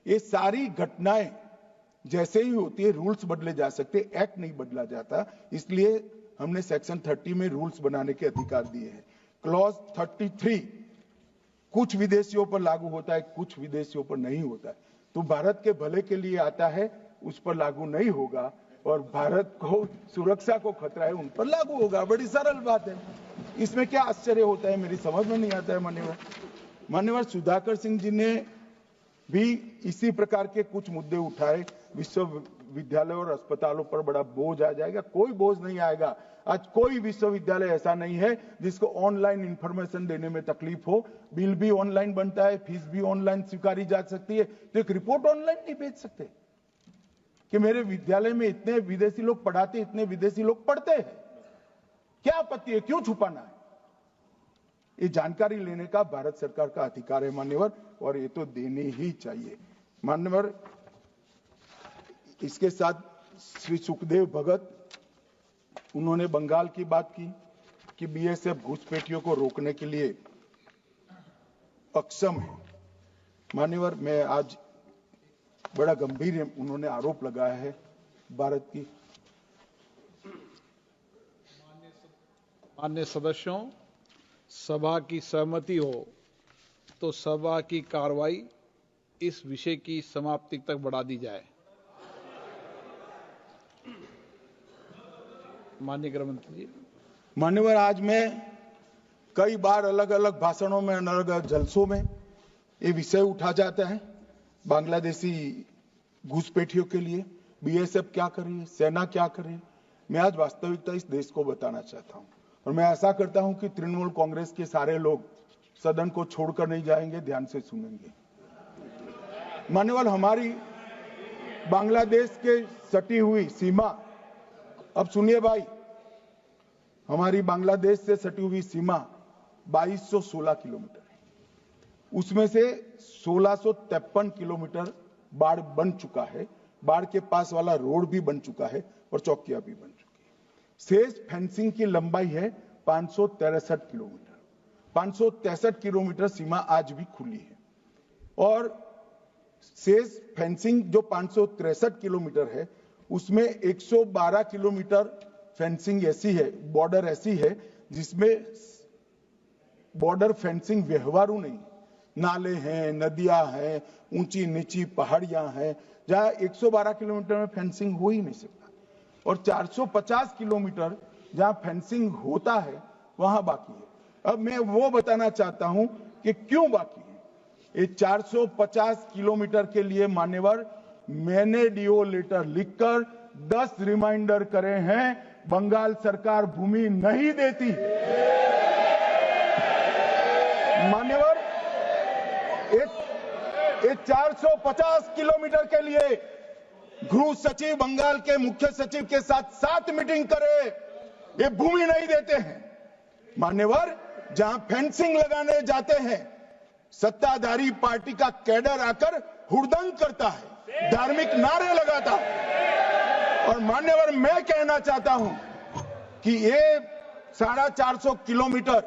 ये सारी घटनाएं जैसे ही होती है, रूल्स बदले जा सकते, एक्ट नहीं बदला जाता। इसलिए हमने सेक्शन 30 में रूल्स बनाने के अधिकार दिए हैं। क्लॉज 33 कुछ विदेशियों पर लागू होता है, कुछ विदेशियों पर नहीं होता है। तो भारत के भले के लिए आता है, उस पर लागू नहीं होगा, और भारत को सुरक्षा को खतरा है, उन पर लागू होगा। बड़ी सरल बात है, इसमें क्या आश्चर्य होता है, मेरी समझ में नहीं आता है। मान्यवर सुधाकर सिंह जी ने भी इसी प्रकार के कुछ मुद्दे उठाए। विश्वविद्यालय और अस्पतालों पर बड़ा बोझ आ जाएगा। कोई बोझ नहीं आएगा। आज कोई विश्वविद्यालय ऐसा नहीं है जिसको ऑनलाइन इंफॉर्मेशन देने में तकलीफ हो। बिल भी ऑनलाइन बनता है, फीस भी ऑनलाइन स्वीकारी जा सकती है, तो एक रिपोर्ट ऑनलाइन नहीं भेज सकते कि मेरे विद्यालय में इतने विदेशी लोग पढ़ाते, इतने विदेशी लोग पढ़ते हैं। क्या आपत्ति है, क्यों छुपाना है? ये जानकारी लेने का भारत सरकार का अधिकार है मान्यवर, और ये तो देनी ही चाहिए मान्यवर। इसके साथ श्री सुखदेव भगत, उन्होंने बंगाल की बात की कि बीएसएफ घुसपैठियों को रोकने के लिए अक्षम है। मान्यवर, मैं आज बड़ा गंभीर उन्होंने आरोप लगाया है भारत की। माननीय सदस्यों, सभा की सहमति हो तो सभा की कार्रवाई इस विषय की समाप्ति तक बढ़ा दी जाए। माननीय गृह मंत्री जी। मान्यवर, आज मैं कई बार अलग अलग भाषणों में, अलग अलग जलसों में ये विषय उठा जाता है, बांग्लादेशी घुसपैठियों के लिए बीएसएफ क्या कर रही है, सेना क्या कर रही है। मैं आज वास्तविकता इस देश को बताना चाहता हूं, और मैं ऐसा करता हूं कि तृणमूल कांग्रेस के सारे लोग सदन को छोड़कर नहीं जाएंगे, ध्यान से सुनेंगे। मान्यवर, हमारी बांग्लादेश के सटी हुई सीमा, अब सुनिए भाई, हमारी बांग्लादेश से सटी हुई सीमा 2216 किलोमीटर है। उसमें से 1653 किलोमीटर बाढ़ बन चुका है, बाढ़ के पास वाला रोड भी बन चुका है और चौकियां भी बन चुकी है। शेष फेंसिंग की लंबाई है 563 किलोमीटर। 563 किलोमीटर सीमा आज भी खुली है, और शेष फेंसिंग जो 563 किलोमीटर है, उसमें 112 किलोमीटर फेंसिंग ऐसी है, बॉर्डर ऐसी है जिसमें बॉर्डर फेंसिंग व्यवहारू नहीं, नाले हैं, नदियां हैं, ऊंची नीची पहाड़ियां हैं, जहां 112 किलोमीटर में फेंसिंग हो ही नहीं सकता, और 450 किलोमीटर जहां फेंसिंग होता है वहां बाकी है। अब मैं वो बताना चाहता हूं कि क्यों बाकी है। ये 450 किलोमीटर के लिए मान्यवर, मैंने डीओ लेटर लिखकर 10 रिमाइंडर करे हैं। बंगाल सरकार भूमि नहीं देती मान्यवर। ये 450 किलोमीटर के लिए गृह सचिव बंगाल के मुख्य सचिव के साथ 7 मीटिंग करे, ये भूमि नहीं देते हैं मान्यवर। जहां फेंसिंग लगाने जाते हैं, सत्ताधारी पार्टी का कैडर आकर हुड़दंग करता है, धार्मिक नारे लगाता है। और मान्यवर, मैं कहना चाहता हूं कि ये 450 किलोमीटर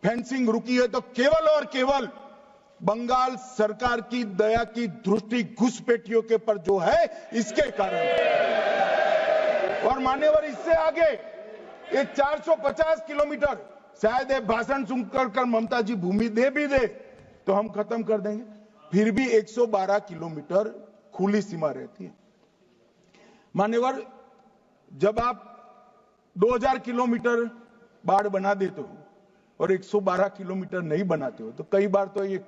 फेंसिंग रुकी है तो केवल और केवल बंगाल सरकार की दया की दृष्टि घुसपैठियों के पर जो है, इसके कारण। और मान्यवर, इससे आगे ये 450 किलोमीटर, शायद ये भाषण सुनकर ममता जी भूमि दे भी दे तो हम खत्म कर देंगे, फिर भी 112 किलोमीटर खुली सीमा रहती है मान्यवर। जब आप 2000 किलोमीटर बाढ़ बना देते हो और 112 किलोमीटर नहीं बनाते हो, तो कई बार तो ये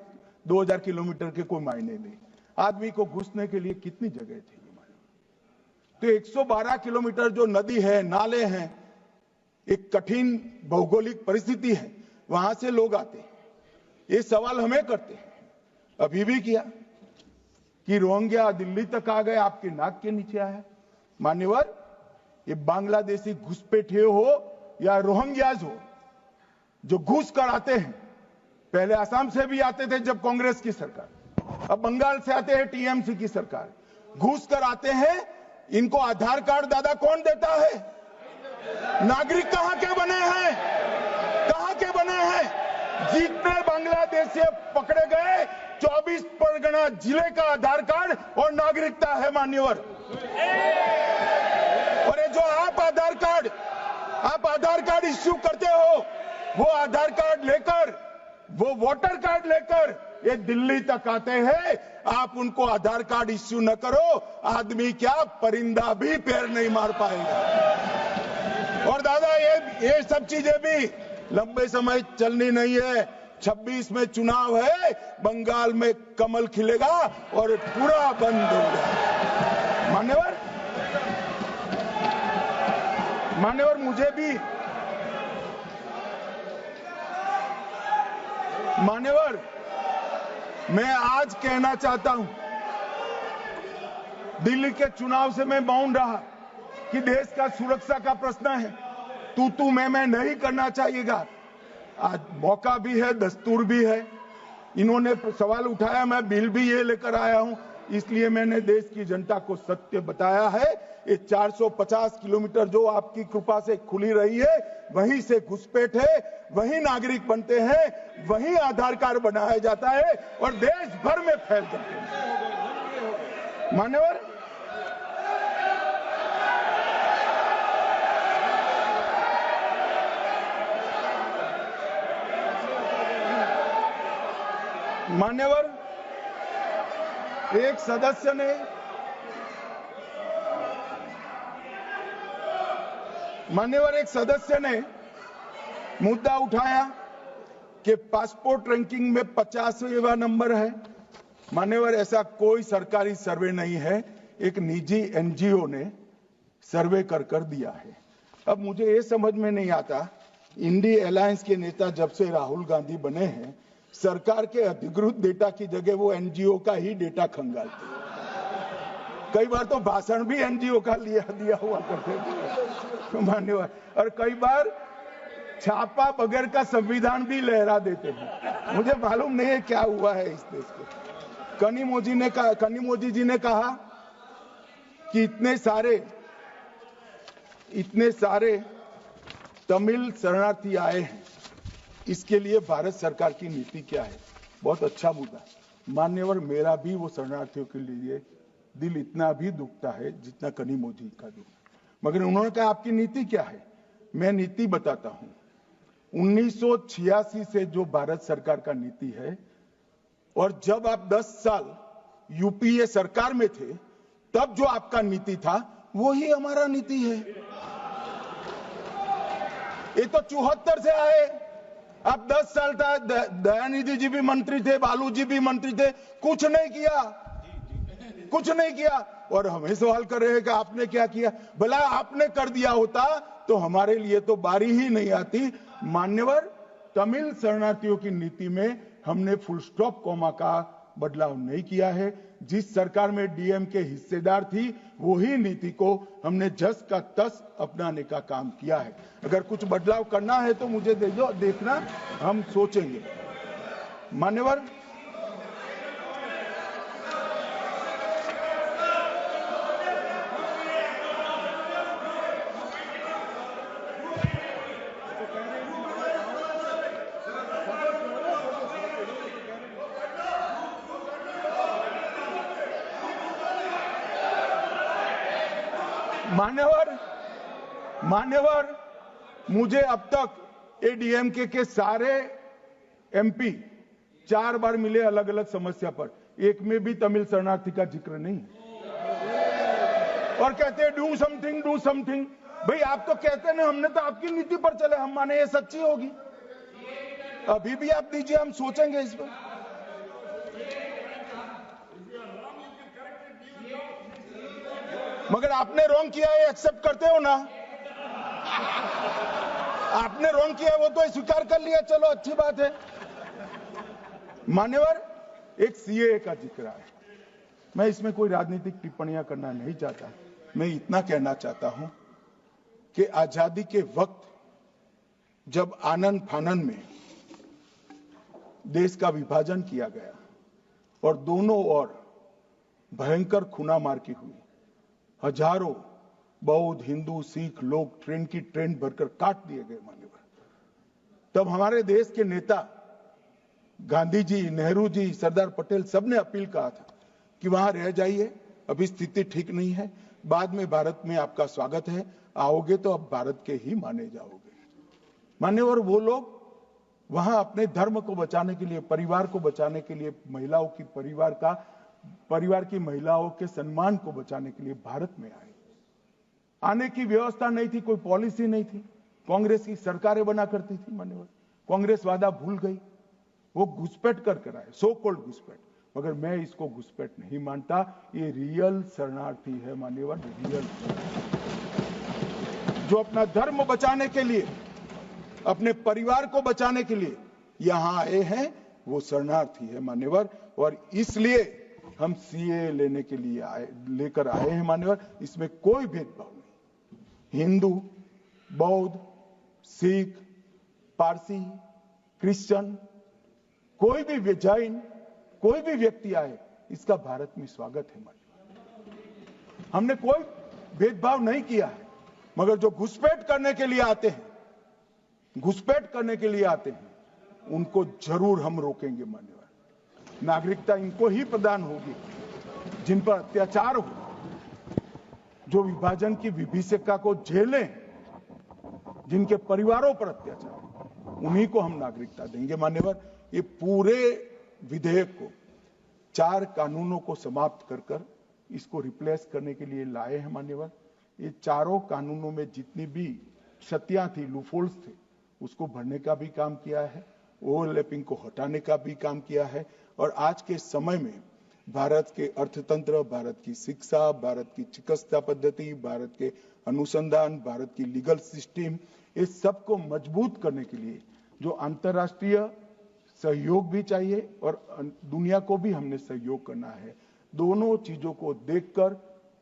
2000 किलोमीटर के कोई मायने नहीं। आदमी को घुसने के लिए कितनी जगह चाहिए मान्यवर। तो 112 किलोमीटर जो नदी है, नाले हैं, एक कठिन भौगोलिक परिस्थिति है, वहां से लोग आते हैं। ये सवाल हमें करते हैं, अभी भी किया कि रोहिंग्या दिल्ली तक आ गए, आपके नाक के नीचे आया। मान्यवर, ये बांग्लादेशी घुसपैठिए हो या रोहिंग्याज हो जो घुस कर आते हैं, पहले असम से भी आते थे जब कांग्रेस की सरकार, अब बंगाल से आते हैं टीएमसी की सरकार, घुस कर आते हैं। इनको आधार कार्ड दादा कौन देता है? नागरिक कहां के बने हैं? कहां के बने हैं? जितने बांग्लादेशी पकड़े गए 24 परगना जिले का आधार कार्ड और नागरिकता है मान्यवर। और ये जो आप आधार कार्ड इश्यू करते हो, वो आधार कार्ड लेकर, वो वोटर कार्ड लेकर ये दिल्ली तक आते हैं। आप उनको आधार कार्ड इश्यू न करो, आदमी क्या परिंदा भी पैर नहीं मार पाएगा। और दादा ये सब चीजें भी लंबे समय चलनी नहीं है। 26 में चुनाव है, बंगाल में कमल खिलेगा और पूरा बंद होगा। मान्यवर मुझे भी मैं आज कहना चाहता हूं, दिल्ली के चुनाव से मैं मौन रहा कि देश का सुरक्षा का प्रश्न है, तू मैं नहीं करना चाहिएगा। आज मौका भी है, दस्तूर भी है। इन्होंने सवाल उठाया, मैं बिल भी ये लेकर आया हूं, इसलिए मैंने देश की जनता को सत्य बताया है। ये 450 किलोमीटर जो आपकी कृपा से खुली रही है, वहीं से घुसपैठ है, वहीं नागरिक बनते हैं, वहीं आधार कार्ड बनाया जाता है और देश भर में फैल जाते हैं। मान्यवर, एक सदस्य ने मुद्दा उठाया कि पासपोर्ट रैंकिंग में 50वां नंबर है। मान्यवर, ऐसा कोई सरकारी सर्वे नहीं है, एक निजी एनजीओ ने सर्वे कर दिया है। अब मुझे ये समझ में नहीं आता, इंडी अलायंस के नेता जब से राहुल गांधी बने हैं, सरकार के अधिकृत डेटा की जगह वो एनजीओ का ही डेटा खंगालते हैं। कई बार तो भाषण भी एनजीओ का दिया हुआ करते थे मान्यवर, और कई बार छापा बगैर का संविधान भी लहरा देते हैं। मुझे मालूम नहीं है क्या हुआ है इस देश को। कनिमोजी जी ने कहा कि इतने सारे तमिल शरणार्थी आए हैं, इसके लिए भारत सरकार की नीति क्या है। बहुत अच्छा मुद्दा मान्यवर, मेरा भी वो शरणार्थियों के लिए दिल इतना भी दुखता है जितना कनिमोजी का दुख। मगर उन्होंने कहा आपकी नीति क्या है। मैं नीति बताता हूं। 1986 से जो भारत सरकार का नीति है, और जब आप 10 साल यूपीए सरकार में थे, तब जो आपका नीति था वही हमारा नीति है। ये तो 74 से आए, अब 10 साल था, दयानिधि जी भी मंत्री थे, बालू जी भी मंत्री थे, कुछ नहीं किया। और हमें सवाल कर रहे हैं कि आपने क्या किया। भला आपने कर दिया होता तो हमारे लिए तो बारी ही नहीं आती। मान्यवर, तमिल शरणार्थियों की नीति में हमने फुल स्टॉप कॉमा का बदलाव नहीं किया है। जिस सरकार में डीएम के हिस्सेदार थी, वही नीति को हमने जस का तस अपनाने का काम किया है। अगर कुछ बदलाव करना है तो मुझे देखना, हम सोचेंगे। मान्यवर, मुझे अब तक एडीएमके के सारे एमपी 4 बार मिले अलग अलग समस्या पर, एक में भी तमिल शरणार्थी का जिक्र नहीं है। और कहते हैं डू समथिंग। भाई आप तो कहते हैं ना, हमने तो आपकी नीति पर चले, हम माने ये सच्ची होगी। अभी भी आप दीजिए, हम सोचेंगे इस पर। मगर आपने रॉन्ग किया है, एक्सेप्ट करते हो ना। आपने रॉन्ग किया, वो तो स्वीकार कर लिया, चलो अच्छी बात है। मान्यवर, एक सीएए का जिक्र है। मैं इसमें कोई राजनीतिक टिप्पणियां करना नहीं चाहता। मैं इतना कहना चाहता हूं कि आजादी के वक्त जब आनन फानन में देश का विभाजन किया गया और दोनों ओर भयंकर खूनामार की हुई, हजारों बौद्ध, हिंदू, सिख लोग ट्रेन की ट्रेन भरकर काट दिए गए मान्यवर, तब हमारे देश के नेता गांधी जी, नेहरू जी, सरदार पटेल सबने अपील कहा था कि वहां रह जाइए, अभी स्थिति ठीक नहीं है, बाद में भारत में आपका स्वागत है, आओगे तो अब भारत के ही माने जाओगे। मान्यवर, वो लोग वहां अपने धर्म को बचाने के लिए, परिवार को बचाने के लिए, महिलाओं की परिवार की महिलाओं के सम्मान को बचाने के लिए भारत में आए। आने की व्यवस्था नहीं थी, कोई पॉलिसी नहीं थी, कांग्रेस की सरकारें बना करती थी। मान्यवर, कांग्रेस वादा भूल गई, वो घुसपैठ कर आए, सो कॉल्ड घुसपैठ, मगर मैं इसको घुसपैठ नहीं मानता, ये रियल शरणार्थी है। मान्यवर, रियल, जो अपना धर्म बचाने के लिए, अपने परिवार को बचाने के लिए यहां आए हैं, वो शरणार्थी है। मान्यवर, और इसलिए हम सीए लेने के लिए लेकर आए हैं। मान्यवर, इसमें कोई भेदभाव नहीं, हिंदू, बौद्ध, सिख, पारसी, क्रिश्चियन, कोई भी जैन, कोई भी व्यक्ति आए, इसका भारत में स्वागत है। मान्यवर, हमने कोई भेदभाव नहीं किया है, मगर जो घुसपैठ करने के लिए आते हैं, उनको जरूर हम रोकेंगे। मान्यवर, नागरिकता इनको ही प्रदान होगी जिन पर अत्याचार हो, जो विभाजन की विभीषिका को झेलें, जिनके परिवारों पर अत्याचार, उन्हीं को हम नागरिकता देंगे। मान्यवर, ये पूरे विधेयक को 4 कानूनों को समाप्त कर इसको रिप्लेस करने के लिए लाए हैं। मान्यवर, ये चारों कानूनों में जितनी भी क्षतियां थी, लूफोल्स थे, उसको भरने का भी काम किया है, ओवरलैपिंग को हटाने का भी काम किया है। और आज के समय में भारत के अर्थतंत्र, भारत की शिक्षा, भारत की चिकित्सा पद्धति, भारत के अनुसंधान, भारत की लीगल सिस्टम, इस सबको मजबूत करने के लिए जो अंतर्राष्ट्रीय सहयोग भी चाहिए और दुनिया को भी हमने सहयोग करना है। दोनों चीजों को देखकर,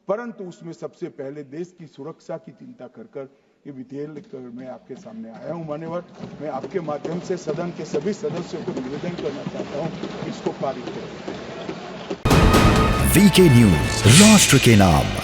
परंतु उसमें सबसे पहले देश की सुरक्षा की चिंता कर ये विधेयक मैं आपके सामने आया हूं। मान्यवर, मैं आपके माध्यम से सदन के सभी सदस्यों को निवेदन करना चाहता हूं, इसको पारित करें। वीके न्यूज, राष्ट्र के नाम।